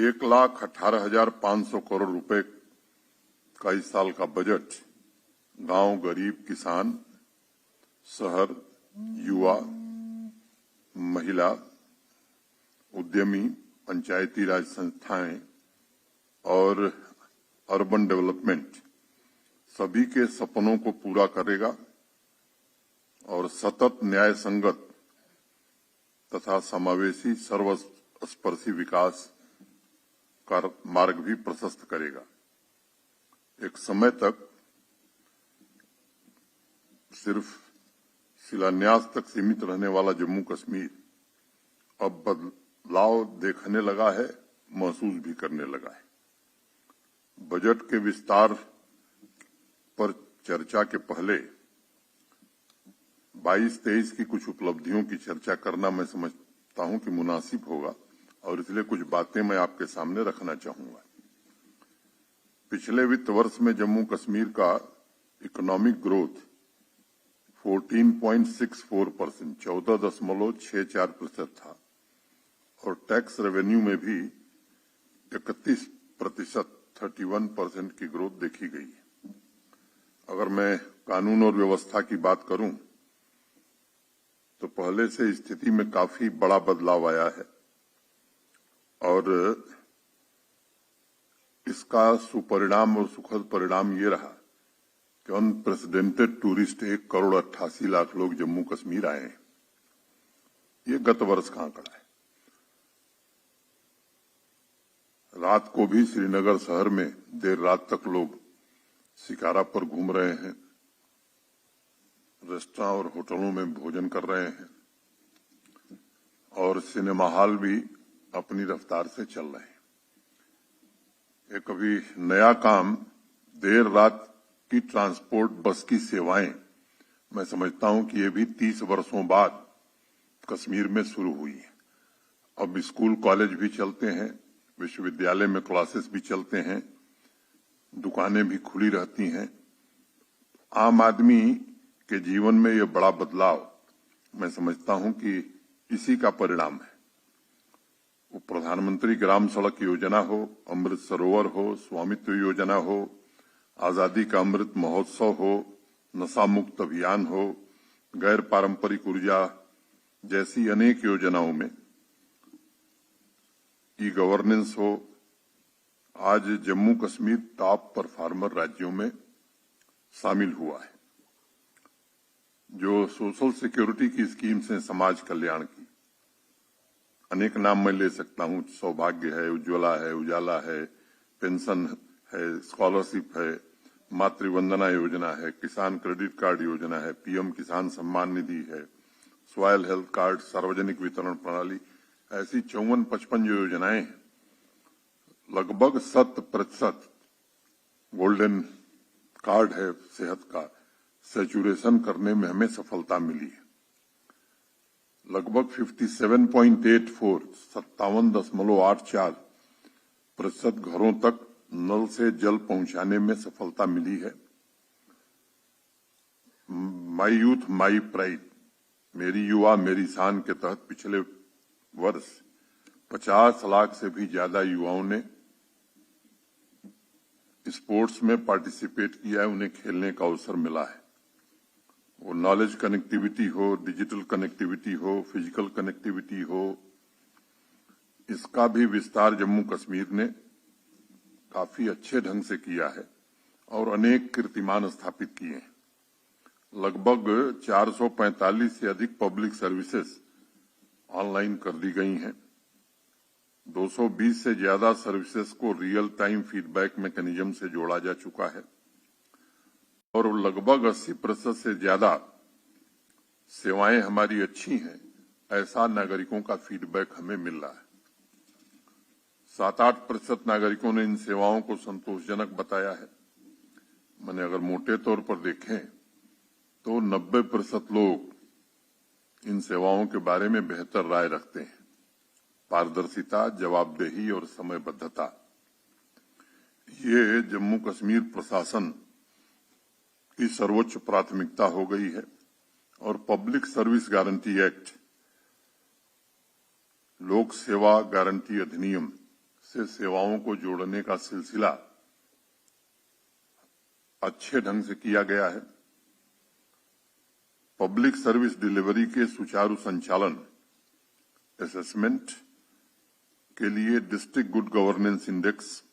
1,18,500 करोड़ रुपए का इस साल का बजट गांव, गरीब, किसान, शहर, युवा, महिला, उद्यमी, पंचायती राज संस्थाएं और अर्बन डेवलपमेंट सभी के सपनों को पूरा करेगा और सतत न्याय संगत तथा समावेशी सर्वस्पर्शी विकास का मार्ग भी प्रशस्त करेगा। एक समय तक सिर्फ शिलान्यास तक सीमित रहने वाला जम्मू कश्मीर अब बदलाव देखने लगा है, महसूस भी करने लगा है। बजट के विस्तार पर चर्चा के पहले 22-23 की कुछ उपलब्धियों की चर्चा करना मैं समझता हूं कि मुनासिब होगा और इसलिए कुछ बातें मैं आपके सामने रखना चाहूंगा। पिछले वित्त वर्ष में जम्मू कश्मीर का इकोनॉमिक ग्रोथ 14.64%, 14.64% था और टैक्स रेवेन्यू में भी 31%, 31% की ग्रोथ देखी गई है। अगर मैं कानून और व्यवस्था की बात करूं तो पहले से स्थिति में काफी बड़ा बदलाव आया है और इसका सुपरिणाम और सुखद परिणाम ये रहा कि अनप्रेसिडेंटेड टूरिस्ट 1,88,00,000 लोग जम्मू कश्मीर आए हैं। ये गत वर्ष का आंकड़ा है। रात को भी श्रीनगर शहर में देर रात तक लोग शिकारा पर घूम रहे हैं, रेस्टोरेंट और होटलों में भोजन कर रहे हैं और सिनेमा हॉल भी अपनी रफ्तार से चल रहे हैं। एक अभी नया काम देर रात की ट्रांसपोर्ट बस की सेवाएं, मैं समझता हूं कि ये भी 30 वर्षों बाद कश्मीर में शुरू हुई है। अब स्कूल कॉलेज भी चलते हैं, विश्वविद्यालय में क्लासेस भी चलते हैं, दुकानें भी खुली रहती हैं। आम आदमी के जीवन में ये बड़ा बदलाव मैं समझता हूं कि इसी का परिणाम है। वो प्रधानमंत्री ग्राम सड़क योजना हो, अमृत सरोवर हो, स्वामित्व योजना हो, आजादी का अमृत महोत्सव हो, नशा मुक्त अभियान हो, गैर पारंपरिक ऊर्जा जैसी अनेक योजनाओं में ई गवर्नेंस हो। आज जम्मू कश्मीर टॉप परफॉर्मर राज्यों में शामिल हुआ है। जो सोशल सिक्योरिटी की स्कीम्स हैं, समाज कल्याण की, अनेक नाम मैं ले सकता हूं, सौभाग्य है, उज्ज्वला है, उजाला है, पेंशन है, स्कॉलरशिप है, मातृवंदना योजना है, किसान क्रेडिट कार्ड योजना है, पीएम किसान सम्मान निधि है, सॉयल हेल्थ कार्ड, सार्वजनिक वितरण प्रणाली, ऐसी 54-55 जो योजनाएं हैं, लगभग 100% गोल्डन कार्ड है सेहत का, सैचुरेशन करने में हमें सफलता मिली है। लगभग 57.84, 57.84% घरों तक नल से जल पहुंचाने में सफलता मिली है। माई यूथ माई प्राइड, मेरी युवा मेरी शान के तहत पिछले वर्ष 50 लाख से भी ज्यादा युवाओं ने स्पोर्ट्स में पार्टिसिपेट किया है, उन्हें खेलने का अवसर मिला है। वो नॉलेज कनेक्टिविटी हो, डिजिटल कनेक्टिविटी हो, फिजिकल कनेक्टिविटी हो, इसका भी विस्तार जम्मू कश्मीर ने काफी अच्छे ढंग से किया है और अनेक कीर्तिमान स्थापित किए हैं। लगभग 445 से अधिक पब्लिक सर्विसेज ऑनलाइन कर दी गई हैं। 220 से ज्यादा सर्विसेज को रियल टाइम फीडबैक मैकेनिज्म से जोड़ा जा चुका है और लगभग 80% से ज्यादा सेवाएं हमारी अच्छी हैं, ऐसा नागरिकों का फीडबैक हमें मिल रहा है। 7-8% नागरिकों ने इन सेवाओं को संतोषजनक बताया है। मैंने अगर मोटे तौर पर देखें तो 90% लोग इन सेवाओं के बारे में बेहतर राय रखते हैं। पारदर्शिता, जवाबदेही और समयबद्धता, ये जम्मू कश्मीर प्रशासन की सर्वोच्च प्राथमिकता हो गई है और पब्लिक सर्विस गारंटी एक्ट, लोक सेवा गारंटी अधिनियम से सेवाओं को जोड़ने का सिलसिला अच्छे ढंग से किया गया है। पब्लिक सर्विस डिलीवरी के सुचारू संचालन असेसमेंट के लिए district good governance index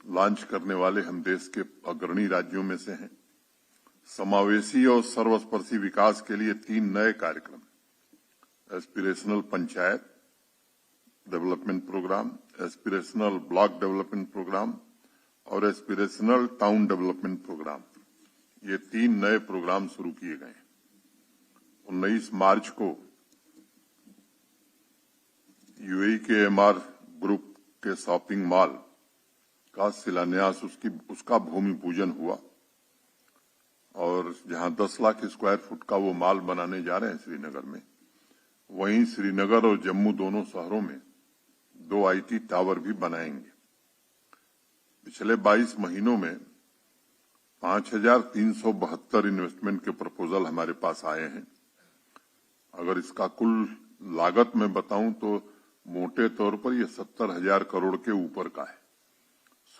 launch करने वाले हम देश के अग्रणी राज्यों में से हैं। समावेशी और सर्वस्पर्शी विकास के लिए 3 नए कार्यक्रम, aspirational panchayat development programme, aspirational block development programme और एस्पिरेशनल टाउन डेवलपमेंट प्रोग्राम, ये 3 नए प्रोग्राम शुरू किए गए। 19 मार्च को यूएई के एमआर ग्रुप के शॉपिंग मॉल का शिलान्यास, उसका भूमि पूजन हुआ और जहां 10 लाख स्क्वायर फुट का वो मॉल बनाने जा रहे हैं श्रीनगर में, वहीं श्रीनगर और जम्मू दोनों शहरों में 2 आईटी टावर भी बनाएंगे। पिछले 22 महीनों में 5,372 इन्वेस्टमेंट के प्रपोजल हमारे पास आए हैं। अगर इसका कुल लागत मैं बताऊं तो मोटे तौर पर यह 70,000 करोड़ के ऊपर का है।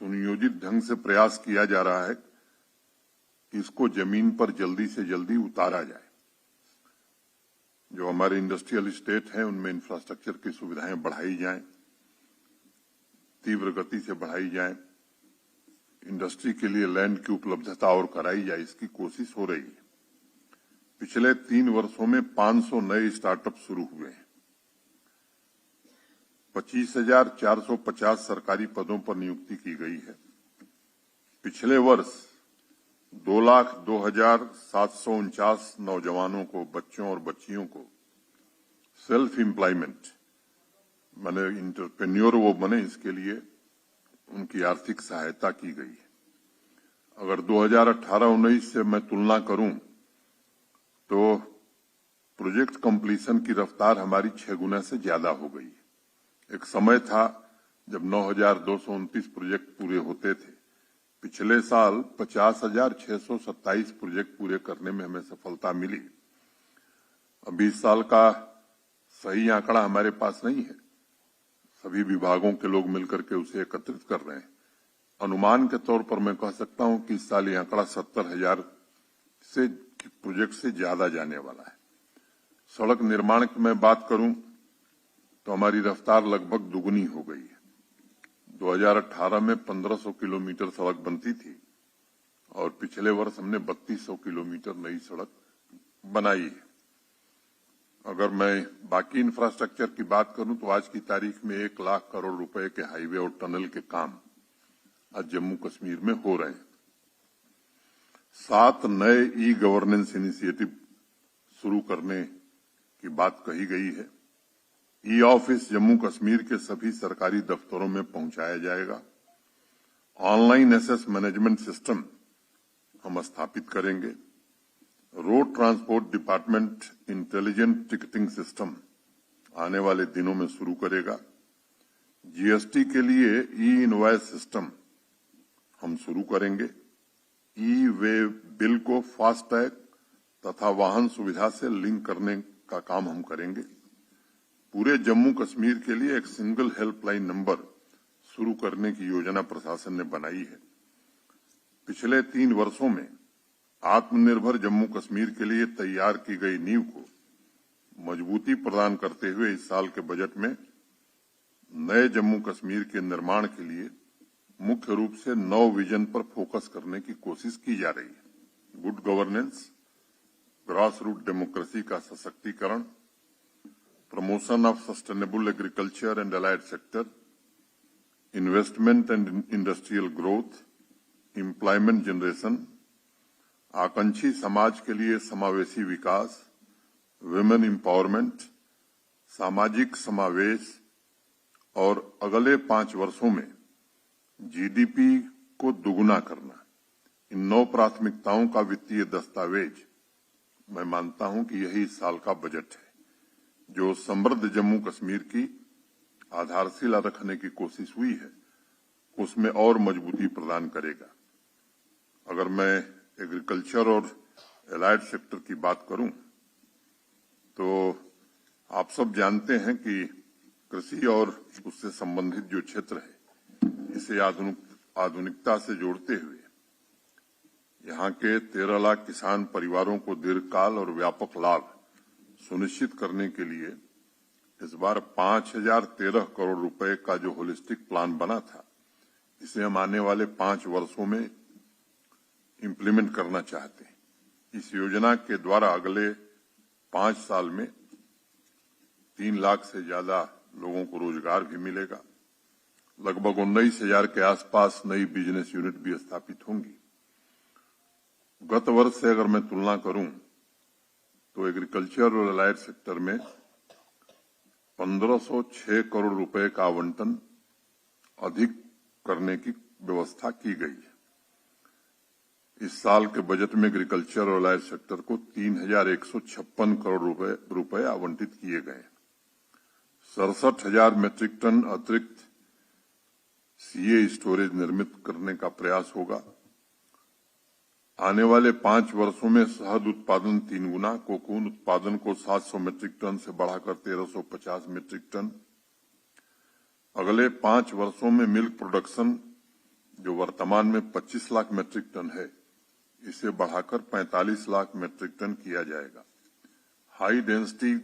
सुनियोजित ढंग से प्रयास किया जा रहा है कि इसको जमीन पर जल्दी से जल्दी उतारा जाए। जो हमारे इंडस्ट्रियल स्टेट हैं उनमें इंफ्रास्ट्रक्चर की सुविधाएं बढ़ाई जाएं, तीव्र गति से बढ़ाई जाएं, इंडस्ट्री के लिए लैंड की उपलब्धता और कराई जाए, इसकी कोशिश हो रही है। पिछले 3 वर्षों में 500 नए स्टार्टअप शुरू हुए हैं। 25,450 सरकारी पदों पर नियुक्ति की गई है। पिछले वर्ष 2,02,749 नौजवानों को, बच्चों और बच्चियों को सेल्फ एम्प्लॉयमेंट माने इंटरप्रेन्योर वो बने, इसके लिए उनकी आर्थिक सहायता की गई है। अगर 2018-19 से मैं तुलना करूं तो प्रोजेक्ट कंप्लीशन की रफ्तार हमारी 6 गुना से ज्यादा हो गई है। एक समय था जब 9,229 प्रोजेक्ट पूरे होते थे। पिछले साल 50,627 प्रोजेक्ट पूरे करने में हमें सफलता मिली। अभी इस साल का सही आंकड़ा हमारे पास नहीं है, सभी विभागों के लोग मिलकर के उसे एकत्रित कर रहे हैं। अनुमान के तौर पर मैं कह सकता हूं कि इस साल ये आंकड़ा 70,000 से प्रोजेक्ट से ज्यादा जाने वाला है। सड़क निर्माण की मैं बात करूं तो हमारी रफ्तार लगभग दुगुनी हो गई है। 2018 में 1500 किलोमीटर सड़क बनती थी और पिछले वर्ष हमने 3200 किलोमीटर नई सड़क बनाई है। अगर मैं बाकी इंफ्रास्ट्रक्चर की बात करूं तो आज की तारीख में 1 लाख करोड़ रुपए के हाईवे और टनल के काम आज जम्मू कश्मीर में हो रहे हैं। 7 नए ई गवर्नेंस इनिशिएटिव शुरू करने की बात कही गई है। ई ऑफिस जम्मू कश्मीर के सभी सरकारी दफ्तरों में पहुंचाया जाएगा। ऑनलाइन एसेस मैनेजमेंट सिस्टम हम स्थापित करेंगे। Road transport department intelligent ticketing system आने वाले दिनों में शुरू करेगा। जीएसटी के लिए ई इनवॉइस सिस्टम हम शुरू करेंगे। ई वे बिल को फास्टैग तथा वाहन सुविधा से लिंक करने का काम हम करेंगे। पूरे जम्मू कश्मीर के लिए एक सिंगल हेल्पलाइन नंबर शुरू करने की योजना प्रशासन ने बनाई है। पिछले 3 वर्षों में आत्मनिर्भर जम्मू कश्मीर के लिए तैयार की गई नींव को मजबूती प्रदान करते हुए इस साल के बजट में नए जम्मू कश्मीर के निर्माण के लिए मुख्य रूप से 9 विजन पर फोकस करने की कोशिश की जा रही है। Good governance, grass root democracy का सशक्तिकरण, promotion of sustainable agriculture and allied sector, investment and industrial growth, employment generation, आकांक्षी समाज के लिए समावेशी विकास, विमेन एम्पावरमेंट, सामाजिक समावेश और अगले 5 वर्षों में जीडीपी को दुगुना करना। इन 9 प्राथमिकताओं का वित्तीय दस्तावेज मैं मानता हूं कि यही इस साल का बजट है, जो समृद्ध जम्मू कश्मीर की आधारशिला रखने की कोशिश हुई है, उसमें और मजबूती प्रदान करेगा। अगर मैं एग्रीकल्चर और एलाइड सेक्टर की बात करूं तो आप सब जानते हैं कि कृषि और उससे संबंधित जो क्षेत्र है इसे आधुनिकता से जोड़ते हुए यहाँ के 13 लाख किसान परिवारों को दीर्घकाल और व्यापक लाभ सुनिश्चित करने के लिए इस बार 5013 करोड़ रुपए का जो होलिस्टिक प्लान बना था, इसे हम आने वाले 5 वर्षों में इम्प्लीमेंट करना चाहते हैं। इस योजना के द्वारा अगले 5 साल में 3 लाख से ज्यादा लोगों को रोजगार भी मिलेगा। लगभग 19,000 के आसपास नई बिजनेस यूनिट भी स्थापित होंगी। गत वर्ष से अगर मैं तुलना करूं तो एग्रीकल्चर और अलाइड सेक्टर में 1506 करोड़ रुपए का आवंटन अधिक करने की व्यवस्था की गई है। इस साल के बजट में एग्रीकल्चर और अलाइड सेक्टर को 3,156 करोड़ रुपए आवंटित किए गए। 67,000 मीट्रिक टन अतिरिक्त सीए स्टोरेज निर्मित करने का प्रयास होगा। आने वाले 5 वर्षों में शहद उत्पादन 3 गुना, कोकून उत्पादन को 700 मीट्रिक टन से बढ़ाकर 1350 मीट्रिक टन। अगले 5 वर्षों में मिल्क प्रोडक्शन जो वर्तमान में 25 लाख मीट्रिक टन है, इसे बढ़ाकर 45 लाख मीट्रिक टन किया जाएगा। हाई डेंसिटी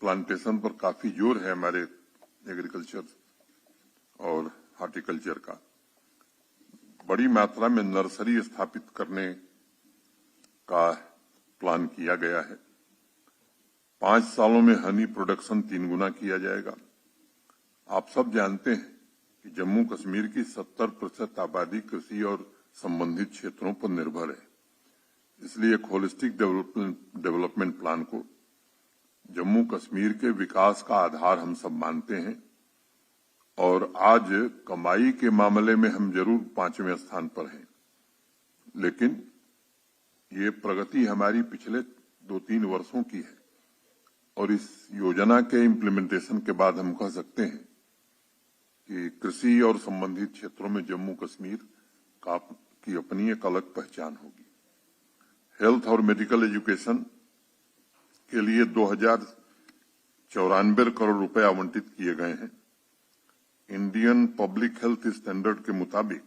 प्लांटेशन पर काफी जोर है हमारे एग्रीकल्चर और हॉर्टिकल्चर का। बड़ी मात्रा में नर्सरी स्थापित करने का प्लान किया गया है। 5 सालों में हनी प्रोडक्शन 3 गुना किया जाएगा। आप सब जानते हैं कि जम्मू कश्मीर की 70% आबादी कृषि और संबंधित क्षेत्रों पर निर्भर है। इसलिए एक होलिस्टिक डेवलपमेंट प्लान को जम्मू कश्मीर के विकास का आधार हम सब मानते हैं। और आज कमाई के मामले में हम जरूर 5वें स्थान पर हैं, लेकिन ये प्रगति हमारी पिछले 2-3 वर्षों की है। और इस योजना के इम्प्लीमेंटेशन के बाद हम कह सकते हैं कि कृषि और संबंधित क्षेत्रों में जम्मू कश्मीर की अपनी एक अलग पहचान होगी। हेल्थ और मेडिकल एजुकेशन के लिए 2094 करोड़ रुपए आवंटित किए गए हैं। इंडियन पब्लिक हेल्थ स्टैंडर्ड के मुताबिक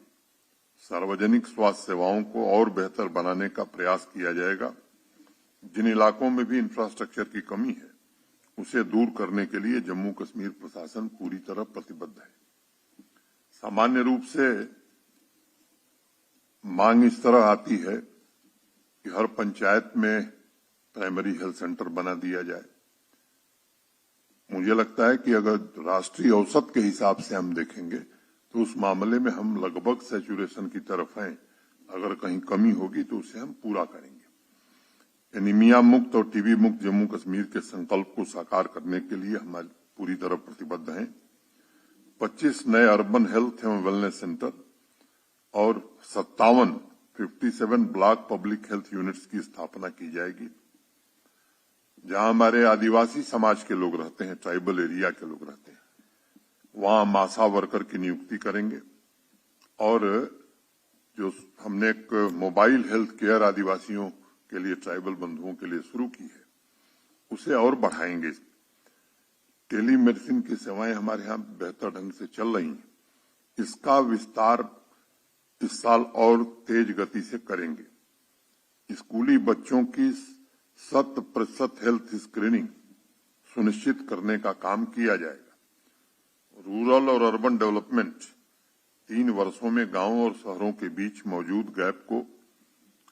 सार्वजनिक स्वास्थ्य सेवाओं को और बेहतर बनाने का प्रयास किया जाएगा। जिन इलाकों में भी इंफ्रास्ट्रक्चर की कमी है, उसे दूर करने के लिए जम्मू कश्मीर प्रशासन पूरी तरह प्रतिबद्ध है। सामान्य रूप से मांग इस तरह आती है कि हर पंचायत में प्राइमरी हेल्थ सेंटर बना दिया जाए। मुझे लगता है कि अगर राष्ट्रीय औसत के हिसाब से हम देखेंगे तो उस मामले में हम लगभग सैचुरेशन की तरफ हैं। अगर कहीं कमी होगी तो उसे हम पूरा करेंगे। एनीमिया मुक्त और टीबी मुक्त जम्मू कश्मीर के संकल्प को साकार करने के लिए हम पूरी तरह प्रतिबद्ध हैं। 25 नए अर्बन हेल्थ एवं वेलनेस सेंटर और 57 ब्लॉक पब्लिक हेल्थ यूनिट्स की स्थापना की जाएगी। जहां हमारे आदिवासी समाज के लोग रहते हैं, ट्राइबल एरिया के लोग रहते हैं, वहां हम आशा वर्कर की नियुक्ति करेंगे। और जो हमने एक मोबाइल हेल्थ केयर आदिवासियों के लिए, ट्राइबल बंधुओं के लिए शुरू की है, उसे और बढ़ाएंगे। टेली मेडिसिन की सेवाएं हमारे यहाँ बेहतर ढंग से चल रही हैं। इसका विस्तार इस साल और तेज गति से करेंगे। स्कूली बच्चों की 100% हेल्थ स्क्रीनिंग सुनिश्चित करने का काम किया जाएगा। रूरल और अर्बन डेवलपमेंट 3 वर्षों में गांवों और शहरों के बीच मौजूद गैप को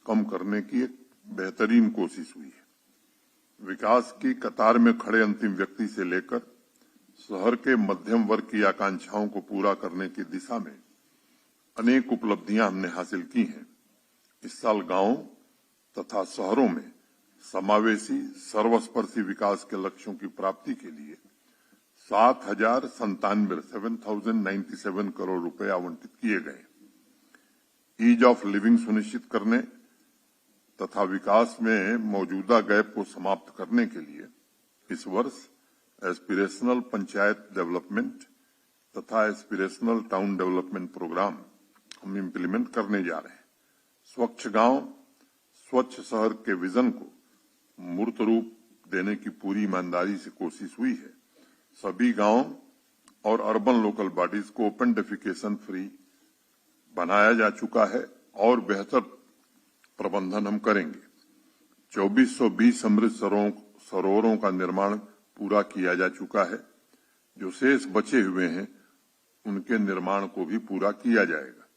कम करने की एक बेहतरीन कोशिश हुई है। विकास की कतार में खड़े अंतिम व्यक्ति से लेकर शहर के मध्यम वर्ग की आकांक्षाओं को पूरा करने की दिशा में अनेक उपलब्धियां हमने हासिल की हैं। इस साल गांवों तथा शहरों में समावेशी सर्वस्पर्शी विकास के लक्ष्यों की प्राप्ति के लिए 7,097 करोड़ रुपए आवंटित किए गए। ईज ऑफ लिविंग सुनिश्चित करने तथा विकास में मौजूदा गैप को समाप्त करने के लिए इस वर्ष एस्पिरेशनल पंचायत डेवलपमेंट तथा एस्पिरेशनल टाउन डेवलपमेंट प्रोग्राम हम इम्प्लीमेंट करने जा रहे हैं। स्वच्छ गांव, स्वच्छ शहर के विजन को मूर्त रूप देने की पूरी ईमानदारी से कोशिश हुई है। सभी गांव और अर्बन लोकल बॉडीज को ओपन डेफिकेशन फ्री बनाया जा चुका है और बेहतर प्रबंधन हम करेंगे। 2420 अमृत सरोवरों का निर्माण पूरा किया जा चुका है। जो शेष बचे हुए हैं उनके निर्माण को भी पूरा किया जाएगा।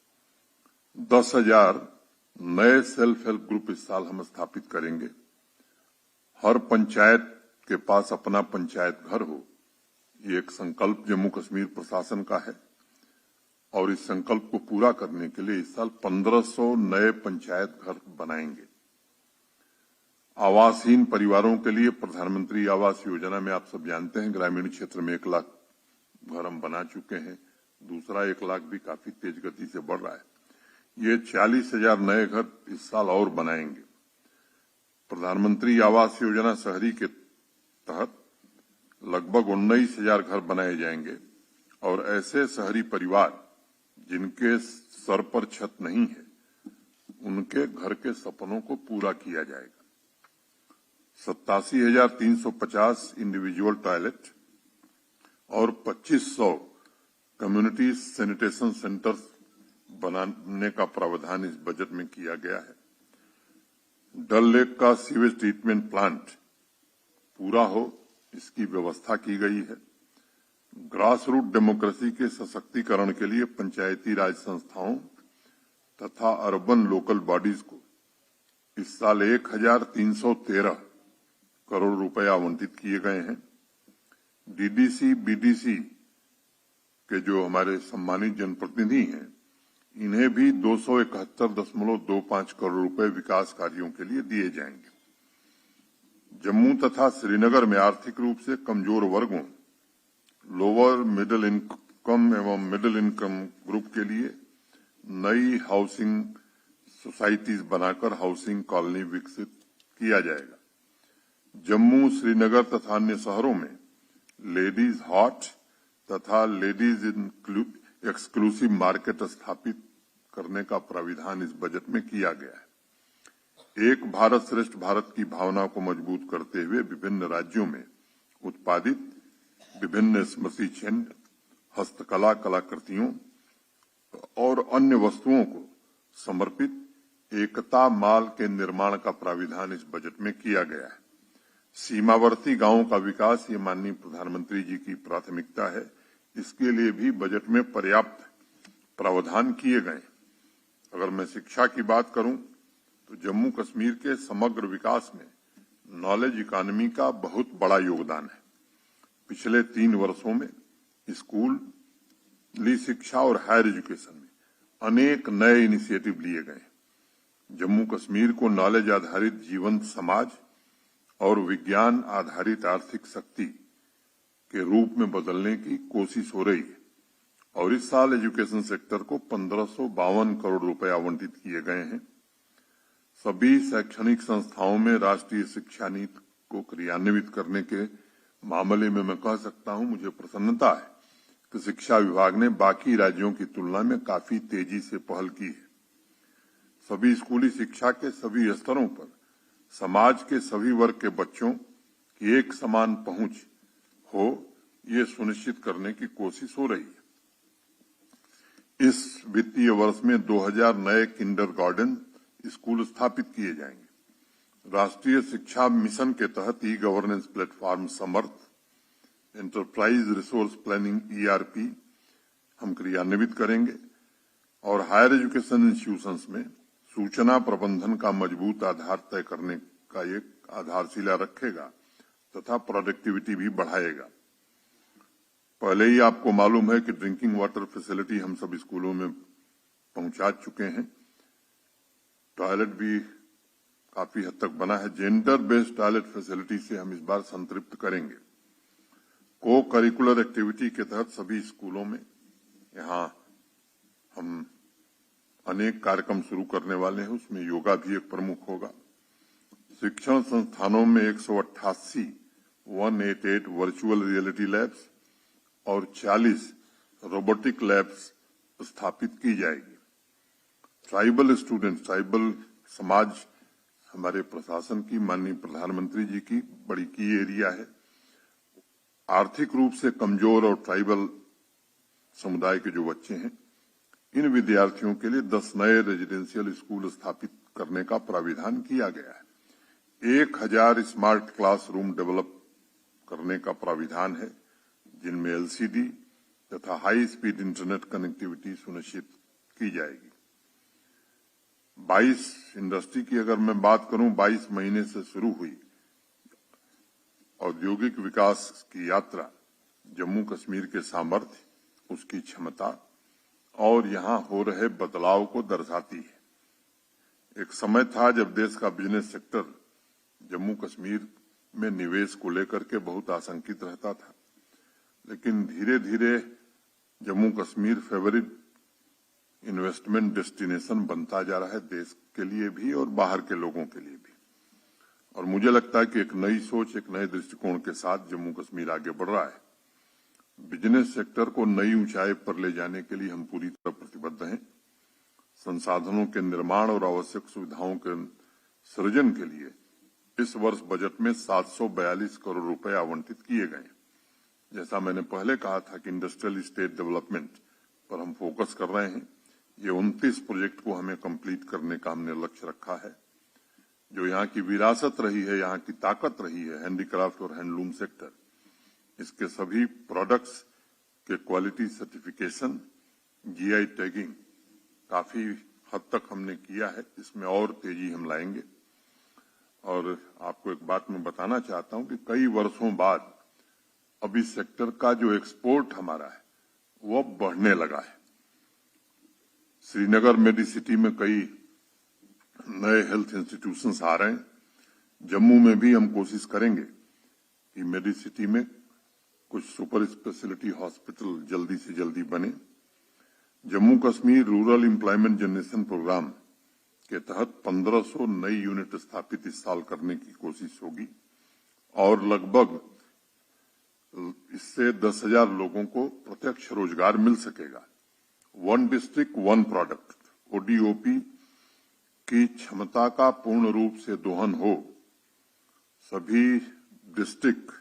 10,000 नए सेल्फ हेल्प ग्रुप इस साल हम स्थापित करेंगे। हर पंचायत के पास अपना पंचायत घर हो, ये एक संकल्प जम्मू कश्मीर प्रशासन का है और इस संकल्प को पूरा करने के लिए इस साल 1500 नए पंचायत घर बनाएंगे। आवासहीन परिवारों के लिए प्रधानमंत्री आवास योजना में आप सब जानते हैं ग्रामीण क्षेत्र में 1 लाख घर हम बना चुके हैं। दूसरा 1 लाख भी काफी तेज गति से बढ़ रहा है। ये 40,000 नए घर इस साल और बनाएंगे। प्रधानमंत्री आवास योजना शहरी के तहत लगभग 19,000 घर बनाए जाएंगे और ऐसे शहरी परिवार जिनके सर पर छत नहीं है उनके घर के सपनों को पूरा किया जाएगा। 87,350 इंडिविजुअल टॉयलेट और 2,500 कम्युनिटी सैनिटेशन सेंटर्स बनाने का प्रावधान इस बजट में किया गया है। डल लेक का सीवेज ट्रीटमेंट प्लांट पूरा हो, इसकी व्यवस्था की गई है। ग्रास रूट डेमोक्रेसी के सशक्तिकरण के लिए पंचायती राज संस्थाओं तथा अर्बन लोकल बॉडीज को इस साल 1,313 करोड़ रुपए आवंटित किए गए हैं। डीडीसी, बीडीसी के जो हमारे सम्मानित जनप्रतिनिधि हैं, इन्हें भी 271.25 करोड़ रुपए विकास कार्यों के लिए दिए जाएंगे। जम्मू तथा श्रीनगर में आर्थिक रूप से कमजोर वर्गों, लोअर मिडिल इनकम एवं मिडिल इनकम ग्रुप के लिए नई हाउसिंग सोसाइटीज बनाकर हाउसिंग कॉलोनी विकसित किया जाएगा। जम्मू, श्रीनगर तथा अन्य शहरों में लेडीज हॉट तथा लेडीज एक्सक्लूसिव मार्केट स्थापित करने का प्राविधान इस बजट में किया गया है। एक भारत श्रेष्ठ भारत की भावना को मजबूत करते हुए विभिन्न राज्यों में उत्पादित विभिन्न स्मृति चिन्ह, हस्तकला कलाकृतियों और अन्य वस्तुओं को समर्पित एकता माल के निर्माण का प्राविधान इस बजट में किया गया है। सीमावर्ती गांवों का विकास ये माननीय प्रधानमंत्री जी की प्राथमिकता है। इसके लिए भी बजट में पर्याप्त प्रावधान किए गए। अगर मैं शिक्षा की बात करूं तो जम्मू कश्मीर के समग्र विकास में नॉलेज इकोनॉमी का बहुत बड़ा योगदान है। पिछले 3 वर्षों में स्कूली शिक्षा और हायर एजुकेशन में अनेक नए इनिशिएटिव लिए गए। जम्मू कश्मीर को नॉलेज आधारित जीवंत समाज और विज्ञान आधारित आर्थिक शक्ति के रूप में बदलने की कोशिश हो रही है और इस साल एजुकेशन सेक्टर को 1552 करोड़ रुपए आवंटित किए गए हैं। सभी शैक्षणिक संस्थाओं में राष्ट्रीय शिक्षा नीति को क्रियान्वित करने के मामले में मैं कह सकता हूं, मुझे प्रसन्नता है कि शिक्षा विभाग ने बाकी राज्यों की तुलना में काफी तेजी से पहल की है। सभी स्कूली शिक्षा के सभी स्तरों पर समाज के सभी वर्ग के बच्चों की एक समान पहुंच हो, ये सुनिश्चित करने की कोशिश हो रही है। इस वित्तीय वर्ष में 2000 नए किंडरगार्टन स्कूल स्थापित किए जाएंगे। राष्ट्रीय शिक्षा मिशन के तहत ई गवर्नेंस प्लेटफॉर्म समर्थ, एंटरप्राइज रिसोर्स प्लानिंग ERP हम क्रियान्वित करेंगे और हायर एजुकेशन इंस्टीट्यूशंस में सूचना प्रबंधन का मजबूत आधार तय करने का एक आधारशिला रखेगा तथा प्रोडक्टिविटी भी बढ़ाएगा। पहले ही आपको मालूम है कि ड्रिंकिंग वाटर फैसिलिटी हम सब स्कूलों में पहुंचा चुके हैं। टॉयलेट भी काफी हद तक बना है। जेंडर बेस्ड टॉयलेट फैसिलिटी से हम इस बार संतृप्त करेंगे। को करिकुलर एक्टिविटी के तहत सभी स्कूलों में यहां हम अनेक कार्यक्रम शुरू करने वाले हैं, उसमें योगा भी एक प्रमुख होगा। शिक्षण संस्थानों में 188 वर्चुअल रियलिटी लैब्स और 40 रोबोटिक लैब्स स्थापित की जाएगी। ट्राइबल समाज हमारे प्रशासन की, माननीय प्रधानमंत्री जी की बड़ी की एरिया है। आर्थिक रूप से कमजोर और ट्राइबल समुदाय के जो बच्चे हैं, इन विद्यार्थियों के लिए 10 नए रेजिडेंशियल स्कूल स्थापित करने का प्राविधान किया गया है। 1000 स्मार्ट क्लासरूम डेवलप करने का प्राविधान है, जिनमें एलसीडी तथा हाई स्पीड इंटरनेट कनेक्टिविटी सुनिश्चित की जाएगी। 22 इंडस्ट्री की अगर मैं बात करूं, 22 महीने से शुरू हुई औद्योगिक विकास की यात्रा जम्मू कश्मीर के सामर्थ्य, उसकी क्षमता और यहां हो रहे बदलाव को दर्शाती है। एक समय था जब देश का बिजनेस सेक्टर जम्मू कश्मीर में निवेश को लेकर के बहुत आशंकित रहता था, लेकिन धीरे धीरे Jammu Kashmir favourite investment destination बनता जा रहा है, देश के लिए भी और बाहर के लोगों के लिए भी। और मुझे लगता है कि एक नई सोच, एक नए दृष्टिकोण के साथ जम्मू कश्मीर आगे बढ़ रहा है। बिजनेस सेक्टर को नई ऊंचाई पर ले जाने के लिए हम पूरी तरह प्रतिबद्ध हैं। संसाधनों के निर्माण और आवश्यक सुविधाओं के सृजन के लिए इस वर्ष बजट में 742 करोड़ रुपए आवंटित किए गए। जैसा मैंने पहले कहा था कि इंडस्ट्रियल स्टेट डेवलपमेंट पर हम फोकस कर रहे हैं। ये 29 प्रोजेक्ट को हमें कंप्लीट करने का हमने लक्ष्य रखा है। जो यहाँ की विरासत रही है, यहाँ की ताकत रही है, हैंडीक्राफ्ट और हैंडलूम सेक्टर, इसके सभी प्रोडक्ट्स के क्वालिटी सर्टिफिकेशन, जीआई टैगिंग काफी हद तक हमने किया है। इसमें और तेजी हम लाएंगे। और आपको एक बात मैं बताना चाहता हूं कि कई वर्षों बाद अब इस सेक्टर का जो एक्सपोर्ट हमारा है वो बढ़ने लगा है। श्रीनगर मेडिसिटी में कई नए हेल्थ इंस्टीट्यूशंस आ रहे हैं। जम्मू में भी हम कोशिश करेंगे कि मेडिसिटी में कुछ सुपर स्पेशलिटी हॉस्पिटल जल्दी से जल्दी बने। Jammu Kashmir rural employment generation programme के तहत 1500 नई यूनिट स्थापित इस साल करने की कोशिश होगी और लगभग इससे 10,000 लोगों को प्रत्यक्ष रोजगार मिल सकेगा। 1 डिस्ट्रिक्ट 1 प्रोडक्ट ओडीओपी की क्षमता का पूर्ण रूप से दोहन हो, सभी डिस्ट्रिक्ट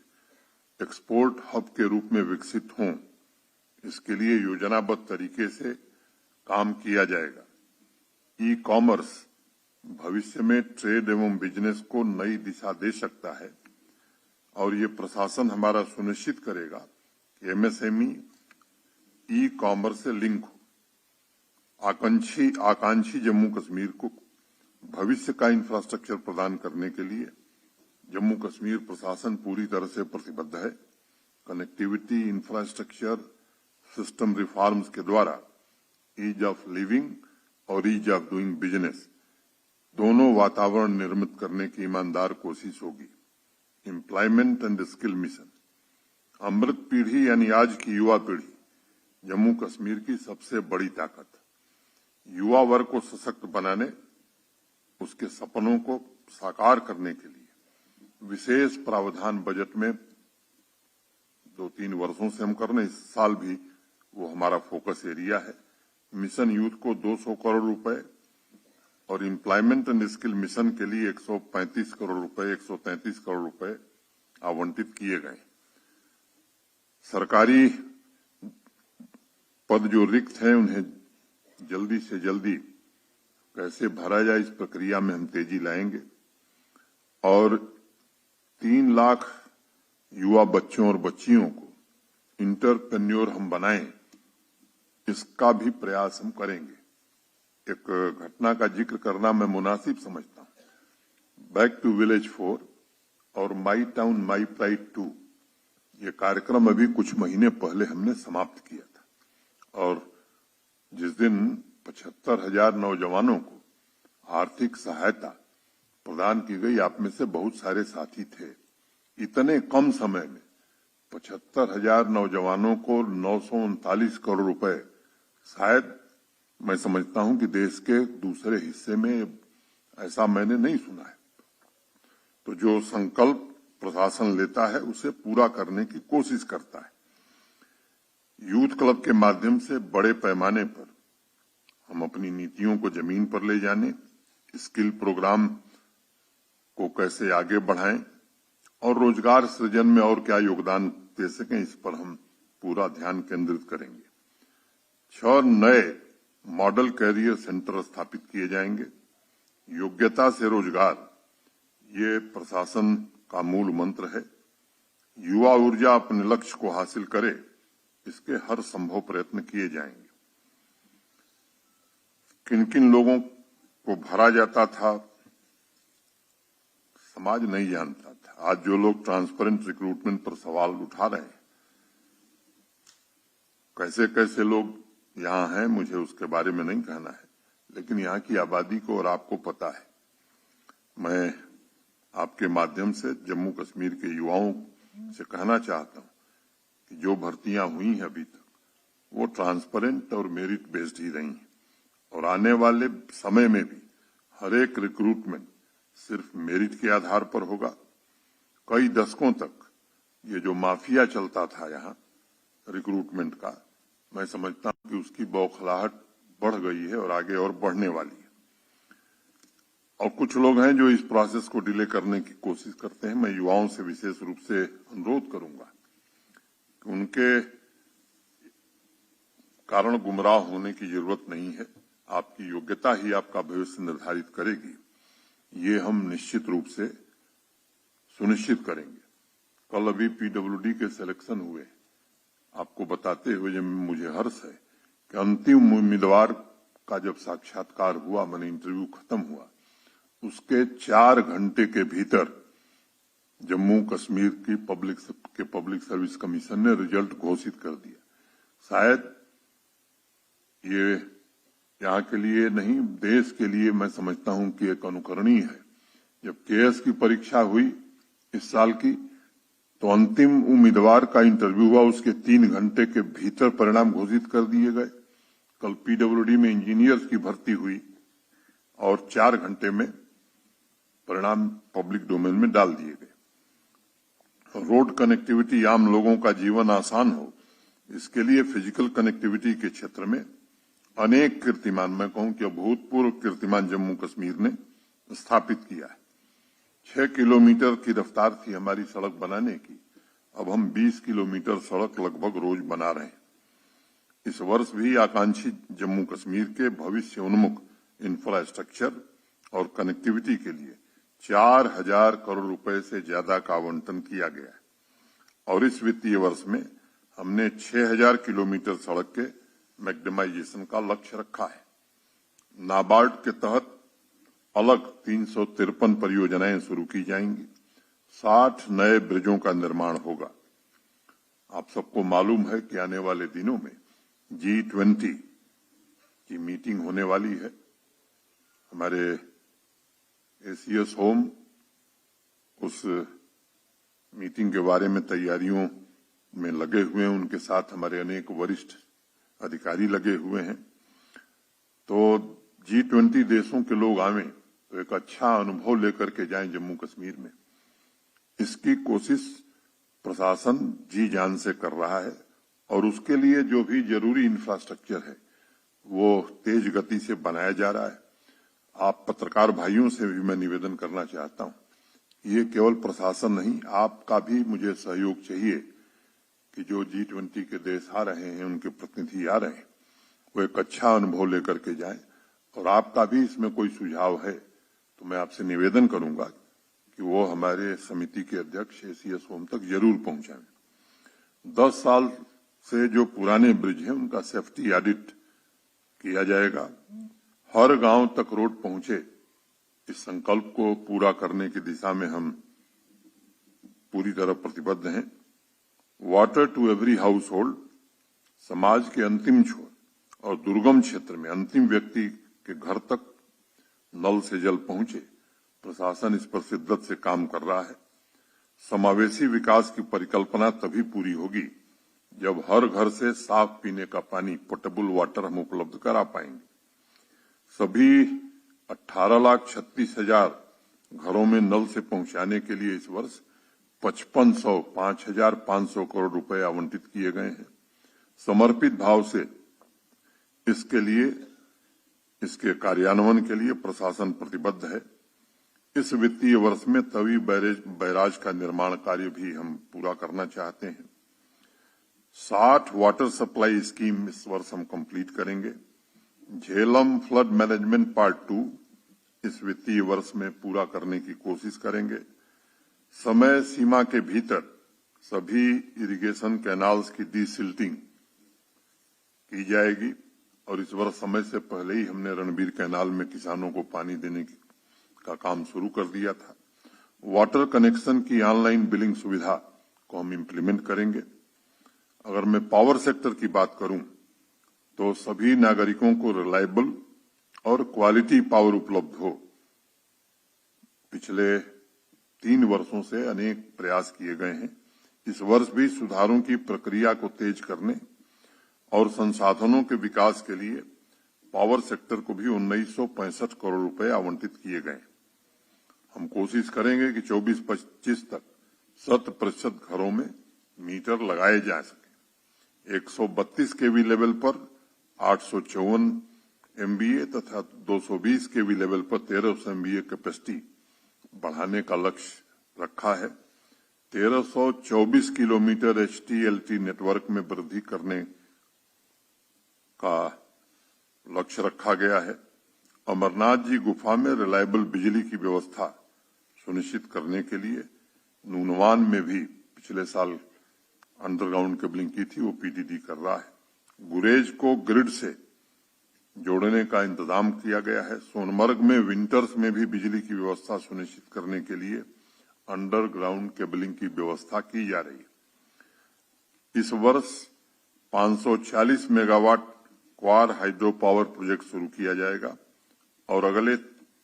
एक्सपोर्ट हब के रूप में विकसित हों, इसके लिए योजनाबद्ध तरीके से काम किया जाएगा। ई कॉमर्स भविष्य में ट्रेड एवं बिजनेस को नई दिशा दे सकता है और ये प्रशासन हमारा सुनिश्चित करेगा कि एमएसएमई ई कॉमर्स से लिंक हो। आकांक्षी जम्मू कश्मीर को भविष्य का इंफ्रास्ट्रक्चर प्रदान करने के लिए जम्मू कश्मीर प्रशासन पूरी तरह से प्रतिबद्ध है। कनेक्टिविटी, इंफ्रास्ट्रक्चर, सिस्टम रिफॉर्म्स के द्वारा ईज ऑफ लिविंग और ईज ऑफ डूइंग बिजनेस दोनों वातावरण निर्मित करने की ईमानदार कोशिश होगी। एम्प्लॉयमेंट एंड स्किल मिशन, अमृत पीढ़ी यानी आज की युवा पीढ़ी जम्मू कश्मीर की सबसे बड़ी ताकत। युवा वर्ग को सशक्त बनाने, उसके सपनों को साकार करने के लिए विशेष प्रावधान बजट में 2-3 वर्षों से हम कर रहे हैं। इस साल भी वो हमारा फोकस एरिया है। मिशन यूथ को 200 करोड़ रुपए और एम्प्लॉयमेंट एंड स्किल मिशन के लिए 135 करोड़ रुपए, 133 करोड़ रुपए आवंटित किए गए। सरकारी पद जो रिक्त हैं उन्हें जल्दी से जल्दी कैसे भरा जाए, इस प्रक्रिया में हम तेजी लाएंगे और 3 लाख युवा बच्चों और बच्चियों को इंटरप्रेन्योर हम बनाएं, इसका भी प्रयास हम करेंगे। एक घटना का जिक्र करना मैं मुनासिब समझता हूं। बैक टू विलेज 4 और माई टाउन माई प्राइड 2 ये कार्यक्रम अभी कुछ महीने पहले हमने समाप्त किया था और जिस दिन 75,000 नौजवानों को आर्थिक सहायता प्रदान की गई, आप में से बहुत सारे साथी थे। इतने कम समय में 75,000 नौजवानों को 939 करोड़ रुपए, शायद मैं समझता हूं कि देश के दूसरे हिस्से में ऐसा मैंने नहीं सुना है। तो जो संकल्प प्रशासन लेता है उसे पूरा करने की कोशिश करता है। यूथ क्लब के माध्यम से बड़े पैमाने पर हम अपनी नीतियों को जमीन पर ले जाने, स्किल प्रोग्राम को कैसे आगे बढ़ाएं और रोजगार सृजन में और क्या योगदान दे सकें, इस पर हम पूरा ध्यान केंद्रित करेंगे। 6 नए मॉडल कैरियर सेंटर स्थापित किए जाएंगे। योग्यता से रोजगार, ये प्रशासन का मूल मंत्र है। युवा ऊर्जा अपने लक्ष्य को हासिल करे, इसके हर संभव प्रयत्न किए जाएंगे। किन किन लोगों को भरा जाता था, समाज नहीं जानता था। आज जो लोग ट्रांसपेरेंट रिक्रूटमेंट पर सवाल उठा रहे हैं, कैसे कैसे लोग यहां हैं, मुझे उसके बारे में नहीं कहना है, लेकिन यहां की आबादी को और आपको पता है। मैं आपके माध्यम से जम्मू कश्मीर के युवाओं से कहना चाहता हूं कि जो भर्तियां हुई हैं अभी तक, वो ट्रांसपेरेंट और मेरिट बेस्ड ही रही हैं, और आने वाले समय में भी हर एक रिक्रूटमेंट सिर्फ मेरिट के आधार पर होगा। कई दशकों तक ये जो माफिया चलता था यहाँ रिक्रूटमेंट का, मैं समझता हूं कि उसकी बौखलाहट बढ़ गई है और आगे और बढ़ने वाली है। और कुछ लोग हैं जो इस प्रोसेस को डिले करने की कोशिश करते हैं। मैं युवाओं से विशेष रूप से अनुरोध करूंगा कि उनके कारण गुमराह होने की जरूरत नहीं है। आपकी योग्यता ही आपका भविष्य निर्धारित करेगी, ये हम निश्चित रूप से सुनिश्चित करेंगे। कल अभी पीडब्ल्यूडी के सिलेक्शन हुए, आपको बताते हुए जब मुझे हर्ष है कि अंतिम उम्मीदवार का जब साक्षात्कार हुआ, मैंने इंटरव्यू खत्म हुआ, उसके 4 घंटे के भीतर जम्मू कश्मीर की पब्लिक सर्विस कमीशन ने रिजल्ट घोषित कर दिया। शायद ये यहाँ के लिए नहीं, देश के लिए मैं समझता हूं कि एक अनुकरणीय है। जब केएस की परीक्षा हुई इस साल की, तो अंतिम उम्मीदवार का इंटरव्यू हुआ, उसके 3 घंटे के भीतर परिणाम घोषित कर दिए गए। कल पीडब्ल्यूडी में इंजीनियर्स की भर्ती हुई और 4 घंटे में परिणाम पब्लिक डोमेन में डाल दिए गए। रोड कनेक्टिविटी, आम लोगों का जीवन आसान हो, इसके लिए फिजिकल कनेक्टिविटी के क्षेत्र में अनेक कीर्तिमान, मैं कहूं कि अभूतपूर्व कीर्तिमान जम्मू कश्मीर ने स्थापित किया है। 6 किलोमीटर की रफ्तार थी हमारी सड़क बनाने की, अब हम 20 किलोमीटर सड़क लगभग रोज बना रहे हैं। इस वर्ष भी आकांक्षी जम्मू कश्मीर के भविष्य उन्मुख इंफ्रास्ट्रक्चर और कनेक्टिविटी के लिए 4000 करोड़ रुपए से ज्यादा का आवंटन किया गया है, और इस वित्तीय वर्ष में हमने 6000 किलोमीटर सड़क के मैग्नेमाइजेशन का लक्ष्य रखा है। नाबार्ड के तहत अलग 353 परियोजनाएं शुरू की जाएंगी। 60 नए ब्रिजों का निर्माण होगा। आप सबको मालूम है कि आने वाले दिनों में G20 की मीटिंग होने वाली है। हमारे एसीएस होम उस मीटिंग के बारे में तैयारियों में लगे हुए हैं, उनके साथ हमारे अनेक वरिष्ठ अधिकारी लगे हुए हैं। तो G20 देशों के लोग आवें तो एक अच्छा अनुभव लेकर के जाएं जम्मू कश्मीर में। इसकी कोशिश प्रशासन जी जान से कर रहा है, और उसके लिए जो भी जरूरी इंफ्रास्ट्रक्चर है वो तेज गति से बनाया जा रहा है। आप पत्रकार भाइयों से भी मैं निवेदन करना चाहता हूं, ये केवल प्रशासन नहीं, आपका भी मुझे सहयोग चाहिए कि जो G20 के देश आ रहे हैं, उनके प्रतिनिधि आ रहे हैं, वो एक अच्छा अनुभव लेकर के जाएं। और आपका भी इसमें कोई सुझाव है तो मैं आपसे निवेदन करूंगा कि वो हमारे समिति के अध्यक्ष एसीएस होम तक जरूर पहुंचाएं। 10 साल से जो पुराने ब्रिज हैं उनका सेफ्टी ऑडिट किया जाएगा। हर गांव तक रोड पहुंचे, इस संकल्प को पूरा करने की दिशा में हम पूरी तरह प्रतिबद्ध हैं। Water to every household, समाज के अंतिम छोर और दुर्गम क्षेत्र में अंतिम व्यक्ति के घर तक नल से जल पहुंचे, प्रशासन इस पर शिद्दत से काम कर रहा है। समावेशी विकास की परिकल्पना तभी पूरी होगी जब हर घर से साफ पीने का पानी, पोर्टेबल वाटर हम उपलब्ध करा पाएंगे। सभी 18,36,000 घरों में नल से पहुंचाने के लिए इस वर्ष 5,500 करोड़ रुपए आवंटित किए गए हैं। समर्पित भाव से इसके कार्यान्वयन के लिए प्रशासन प्रतिबद्ध है। इस वित्तीय वर्ष में तवी बैराज का निर्माण कार्य भी हम पूरा करना चाहते हैं। 60 वाटर सप्लाई स्कीम इस वर्ष हम कंप्लीट करेंगे। झेलम फ्लड मैनेजमेंट पार्ट 2 इस वित्तीय वर्ष में पूरा करने की कोशिश करेंगे। समय सीमा के भीतर सभी इरिगेशन कैनाल्स की डीसिल्टिंग की जाएगी और इस वर्ष समय से पहले ही हमने रणबीर कैनाल में किसानों को पानी देने का काम शुरू कर दिया था। वाटर कनेक्शन की ऑनलाइन बिलिंग सुविधा को हम इम्प्लीमेंट करेंगे। अगर मैं पावर सेक्टर की बात करूं तो सभी नागरिकों को रिलायबल और क्वालिटी पावर उपलब्ध हो। पिछले 3 वर्षों से अनेक प्रयास किए गए हैं। इस वर्ष भी सुधारों की प्रक्रिया को तेज करने और संसाधनों के विकास के लिए पावर सेक्टर को भी 1965 करोड़ रुपए आवंटित किए गए। हम कोशिश करेंगे कि 24-25 तक 100% घरों में मीटर लगाए जा सके। 132 केवी लेवल पर 854 MVA तथा 220 केवी लेवल पर 1300 MVA कैपेसिटी बढ़ाने का लक्ष्य रखा है। 1324 किलोमीटर HTLT नेटवर्क में वृद्धि करने का लक्ष्य रखा गया है। अमरनाथ जी गुफा में रिलायबल बिजली की व्यवस्था सुनिश्चित करने के लिए नूनवान में भी पिछले साल अंडरग्राउंड केबलिंग की थी, वो PDD कर रहा है। गुरेज को ग्रिड से जोड़ने का इंतजाम किया गया है। सोनमर्ग में विंटर्स में भी बिजली की व्यवस्था सुनिश्चित करने के लिए अंडरग्राउंड केबलिंग की व्यवस्था की जा रही है। इस वर्ष 540 मेगावाट क्वार हाइड्रो पावर प्रोजेक्ट शुरू किया जाएगा और अगले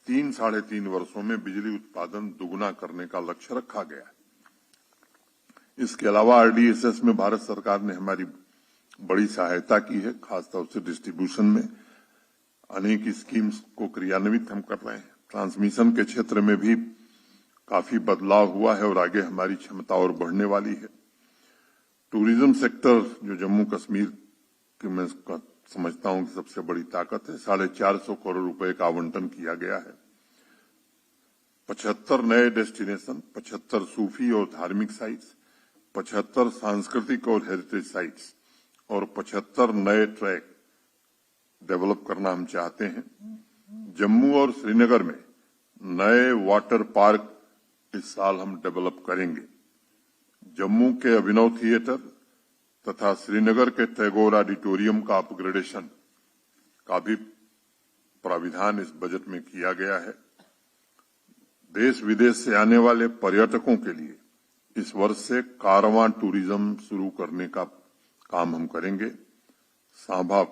3-3.5 वर्षों में बिजली उत्पादन दुगुना करने का लक्ष्य रखा गया है। इसके अलावा RDSS में भारत सरकार ने हमारी बड़ी सहायता की है, खासतौर से डिस्ट्रीब्यूशन में अनेक स्कीम्स को क्रियान्वित हम कर रहे हैं। ट्रांसमिशन के क्षेत्र में भी काफी बदलाव हुआ है और आगे हमारी क्षमता और बढ़ने वाली है। टूरिज्म सेक्टर जो जम्मू कश्मीर की मैं समझता हूं कि सबसे बड़ी ताकत है, 450 करोड़ रुपए का आवंटन किया गया है। 75 नए डेस्टिनेशन, 75 सूफी और धार्मिक साइट्स, 75 सांस्कृतिक और हेरिटेज साइट्स और 75 नए ट्रैक डेवलप करना हम चाहते हैं। जम्मू और श्रीनगर में नए वाटर पार्क इस साल हम डेवलप करेंगे। जम्मू के अभिनव थिएटर तथा श्रीनगर के टैगोर ऑडिटोरियम का अपग्रेडेशन का भी प्राविधान इस बजट में किया गया है। देश विदेश से आने वाले पर्यटकों के लिए इस वर्ष से कारवां टूरिज्म शुरू करने का काम हम करेंगे। सांबा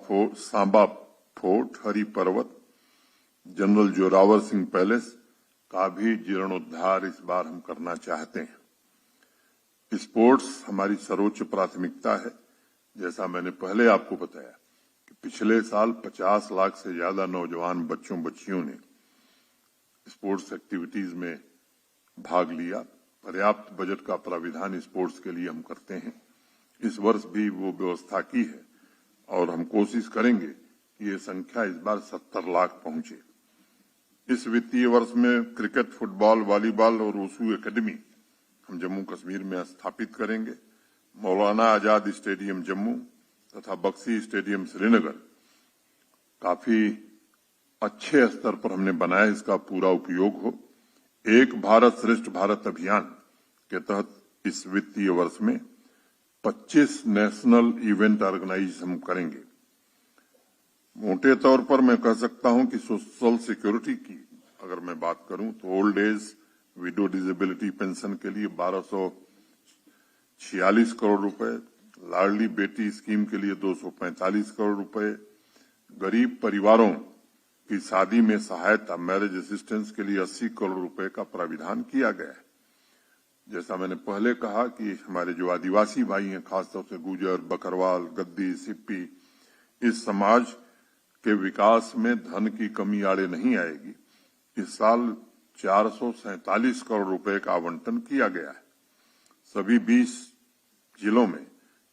फोर्ट, हरि पर्वत, जनरल जोरावर सिंह पैलेस का भी जीर्णोद्धार इस बार हम करना चाहते हैं। स्पोर्ट्स हमारी सर्वोच्च प्राथमिकता है। जैसा मैंने पहले आपको बताया कि पिछले साल 50 लाख से ज्यादा नौजवान बच्चों बच्चियों ने स्पोर्ट्स एक्टिविटीज में भाग लिया। पर्याप्त बजट का प्राविधान स्पोर्ट्स के लिए हम करते हैं। इस वर्ष भी वो व्यवस्था की है और हम कोशिश करेंगे कि ये संख्या इस बार 70 लाख पहुंचे। इस वित्तीय वर्ष में क्रिकेट, फुटबॉल, वॉलीबॉल और वुशु एकेडमी हम जम्मू कश्मीर में स्थापित करेंगे। मौलाना आजाद स्टेडियम जम्मू तथा बक्सी स्टेडियम श्रीनगर काफी अच्छे स्तर पर हमने बनाया, इसका पूरा उपयोग हो। एक भारत श्रेष्ठ भारत अभियान के तहत इस वित्तीय वर्ष में 25 नेशनल इवेंट ऑर्गेनाइज हम करेंगे। मोटे तौर पर मैं कह सकता हूं कि सोशल सिक्योरिटी की अगर मैं बात करूं तो old age window disability pension के लिए 1246 करोड़ रुपए, लाडली बेटी स्कीम के लिए 245 करोड़ रुपए, गरीब परिवारों की शादी में सहायता मैरिज असिस्टेंस के लिए 80 करोड़ रुपए का प्राविधान किया गया है। जैसा मैंने पहले कहा कि हमारे जो आदिवासी भाई हैं, खासतौर से गुजर, बकरवाल, गद्दी, सिप्पी, इस समाज के विकास में धन की कमी आड़े नहीं आएगी। इस साल 447 करोड़ रुपए का आवंटन किया गया है। सभी 20 जिलों में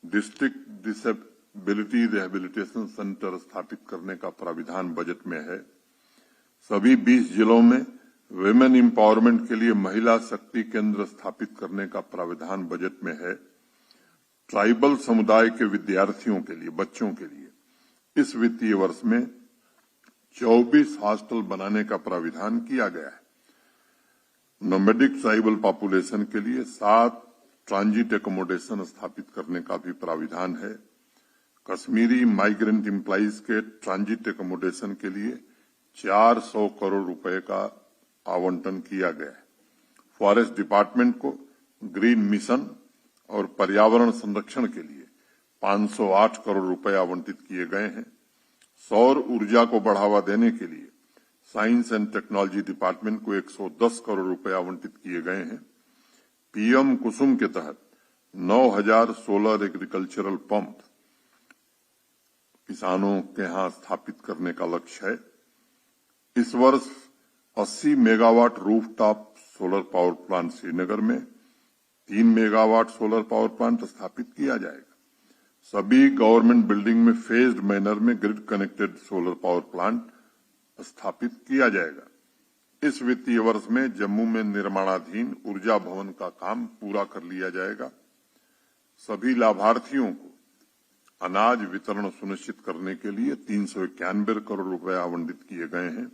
डिस्ट्रिक्ट डिसेबिलिटी रिहेबिलिटेशन सेंटर स्थापित करने का प्राविधान बजट में है। सभी 20 जिलों में विमेन एम्पावरमेंट के लिए महिला शक्ति केंद्र स्थापित करने का प्राविधान बजट में है। ट्राइबल समुदाय के विद्यार्थियों के लिए, बच्चों के लिए इस वित्तीय वर्ष में 24 हॉस्टल बनाने का प्राविधान किया गया है। नोमैडिक ट्राइबल पॉपुलेशन के लिए 7 ट्रांजिट एकोमोडेशन स्थापित करने का भी प्राविधान है। कश्मीरी माइग्रेंट एम्प्लॉइज के ट्रांजिट एकोमोडेशन के लिए 400 करोड़ रुपए का आवंटन किया गया है। फॉरेस्ट डिपार्टमेंट को ग्रीन मिशन और पर्यावरण संरक्षण के लिए 508 करोड़ रुपए आवंटित किए गए हैं। सौर ऊर्जा को बढ़ावा देने के लिए साइंस एंड टेक्नोलॉजी डिपार्टमेंट को 110 करोड़ रुपए आवंटित किए गए हैं। पीएम कुसुम के तहत 9000 सोलर एग्रीकल्चरल पंप किसानों के यहां स्थापित करने का लक्ष्य है। इस वर्ष 80 megawatt rooftop solar power plant Srinagar में, 3 मेगावाट सोलर पावर प्लांट स्थापित किया जाएगा। सभी गवर्नमेंट बिल्डिंग में फेज्ड मैनर में grid connected solar power plant स्थापित किया जाएगा। इस वित्तीय वर्ष में जम्मू में निर्माणाधीन ऊर्जा भवन का काम पूरा कर लिया जाएगा। सभी लाभार्थियों को अनाज वितरण सुनिश्चित करने के लिए 391 करोड़ रुपए आवंटित किए गए हैं।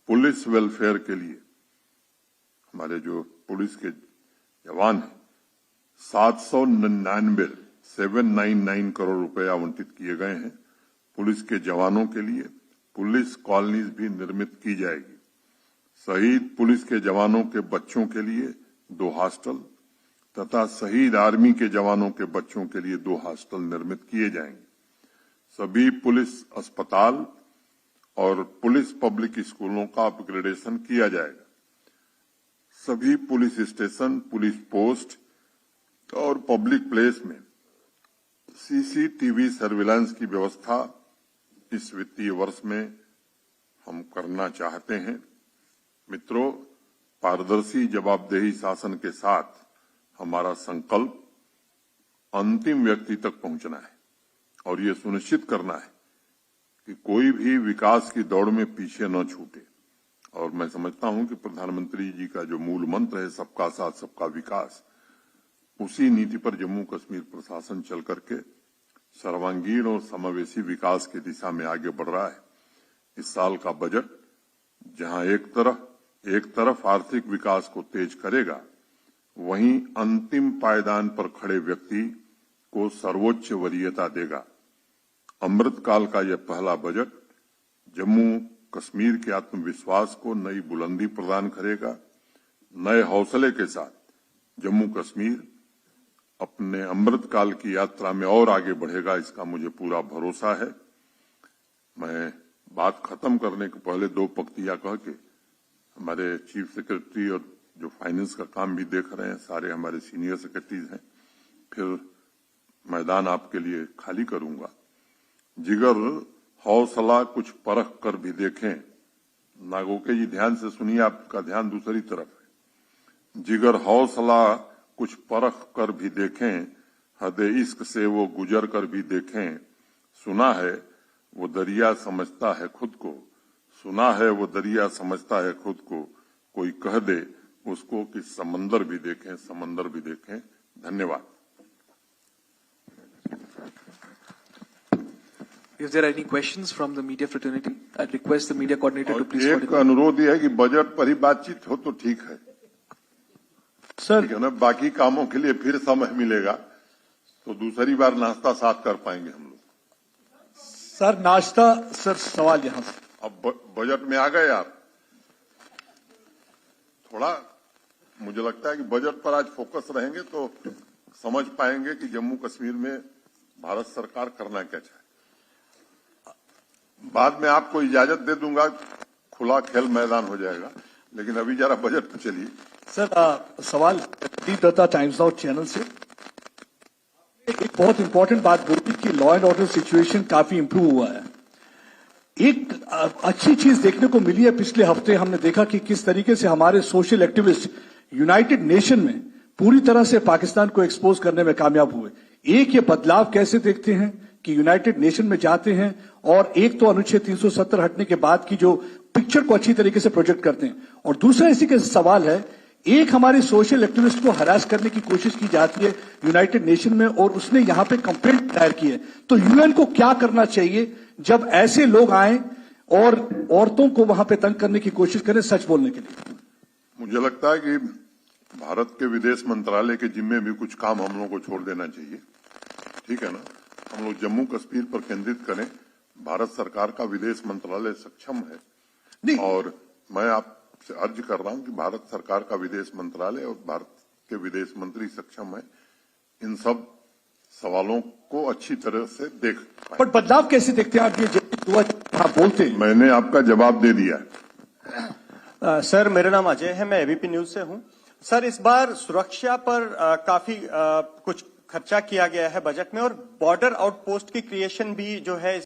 पुलिस वेलफेयर के लिए हमारे जो पुलिस के जवान हैं 799 करोड़ रुपए आवंटित किए गए हैं। पुलिस के जवानों के लिए पुलिस कॉलोनीज भी निर्मित की जाएगी। शहीद पुलिस के जवानों के बच्चों के लिए 2 हॉस्टल तथा शहीद आर्मी के जवानों के बच्चों के लिए 2 हॉस्टल निर्मित किए जाएंगे। सभी पुलिस अस्पताल और पुलिस पब्लिक स्कूलों का अपग्रेडेशन किया जाएगा। सभी पुलिस स्टेशन, पुलिस पोस्ट और पब्लिक प्लेस में सीसीटीवी सर्विलांस की व्यवस्था इस वित्तीय वर्ष में हम करना चाहते हैं। मित्रों, पारदर्शी जवाबदेही शासन के साथ हमारा संकल्प अंतिम व्यक्ति तक पहुंचना है और ये सुनिश्चित करना है कि कोई भी विकास की दौड़ में पीछे न छूटे। और मैं समझता हूं कि प्रधानमंत्री जी का जो मूल मंत्र है सबका साथ सबका विकास, उसी नीति पर जम्मू कश्मीर प्रशासन चल करके सर्वांगीण और समावेशी विकास की दिशा में आगे बढ़ रहा है। इस साल का बजट जहां एक तरफ आर्थिक विकास को तेज करेगा, वहीं अंतिम पायदान पर खड़े व्यक्ति को सर्वोच्च वरीयता देगा। अमृतकाल का यह पहला बजट जम्मू कश्मीर के आत्मविश्वास को नई बुलंदी प्रदान करेगा। नए हौसले के साथ जम्मू कश्मीर अपने अमृतकाल की यात्रा में और आगे बढ़ेगा, इसका मुझे पूरा भरोसा है। मैं बात खत्म करने के पहले 2 पंक्तियां कह के हमारे चीफ सेक्रेटरी और जो फाइनेंस का काम भी देख रहे हैं, सारे हमारे सीनियर सेक्रेटरीज हैं, फिर मैदान आपके लिए खाली करूंगा। जिगर हौसला कुछ परख कर भी देखें। नागोके जी ध्यान से सुनिए, आपका ध्यान दूसरी तरफ है। जिगर हौसला कुछ परख कर भी देखें, हदे इश्क से वो गुजर कर भी देखें। सुना है वो दरिया समझता है खुद को, सुना है वो दरिया समझता है खुद को, कोई कह दे उसको कि समंदर भी देखें, समंदर भी देखें। धन्यवाद। If there are any questions from the media fraternity, I'd request the media coordinator to please. एक अनुरोध यह है कि बजट पर ही बातचीत हो तो ठीक है सर, ना, बाकी कामों के लिए फिर समय मिलेगा तो दूसरी बार नाश्ता साथ कर पाएंगे हम लोग। सर नाश्ता, सर सवाल यहाँ से। अब बजट में आ गए आप, थोड़ा मुझे लगता है कि बजट पर आज फोकस रहेंगे तो समझ पाएंगे कि जम्मू कश्मीर में भारत सरकार करना क्या चाहे। बाद में आपको इजाजत दे दूंगा, खुला खेल मैदान हो जाएगा, लेकिन अभी जरा बजट पर चलिए। सर सवाल दत्ता टाइम्स नाउ चैनल से। एक बहुत इंपॉर्टेंट बात बोली कि लॉ एंड ऑर्डर सिचुएशन काफी इंप्रूव हुआ है। एक अच्छी चीज देखने को मिली है, पिछले हफ्ते हमने देखा कि किस तरीके से हमारे सोशल एक्टिविस्ट यूनाइटेड नेशन में पूरी तरह से पाकिस्तान को एक्सपोज करने में कामयाब हुए। एक ये बदलाव कैसे देखते हैं कि यूनाइटेड नेशन में जाते हैं और एक तो अनुच्छेद 370 हटने के बाद की जो पिक्चर को अच्छी तरीके से प्रोजेक्ट करते हैं, और दूसरा इसी का सवाल है एक हमारे सोशल एक्टिविस्ट को हरास करने की कोशिश की जाती है यूनाइटेड नेशन में और उसने यहां पे कंप्लेंट दायर की है। तो यूएन को क्या करना चाहिए जब ऐसे लोग आए और औरतों को वहां पे तंग करने की कोशिश करें सच बोलने के लिए? मुझे लगता है कि भारत के विदेश मंत्रालय के जिम्मे भी कुछ काम हम लोगों को छोड़ देना चाहिए। ठीक है ना, हम लोग जम्मू कश्मीर पर केंद्रित करें। भारत सरकार का विदेश मंत्रालय सक्षम है नहीं। और मैं आपसे अर्ज कर रहा हूं कि भारत सरकार का विदेश मंत्रालय और भारत के विदेश मंत्री सक्षम है इन सब सवालों को अच्छी तरह से देख पाए। पर बदलाव कैसे देखते हैं आप? ये हाँ बोलते हैं। मैंने आपका जवाब दे दिया है। सर, मेरा नाम अजय है, मैं एबीपी न्यूज से हूं। सर, इस बार सुरक्षा पर काफी कुछ खर्चा किया गया है बजट में और बॉर्डर आउटपोस्ट की क्रिएशन भी जो है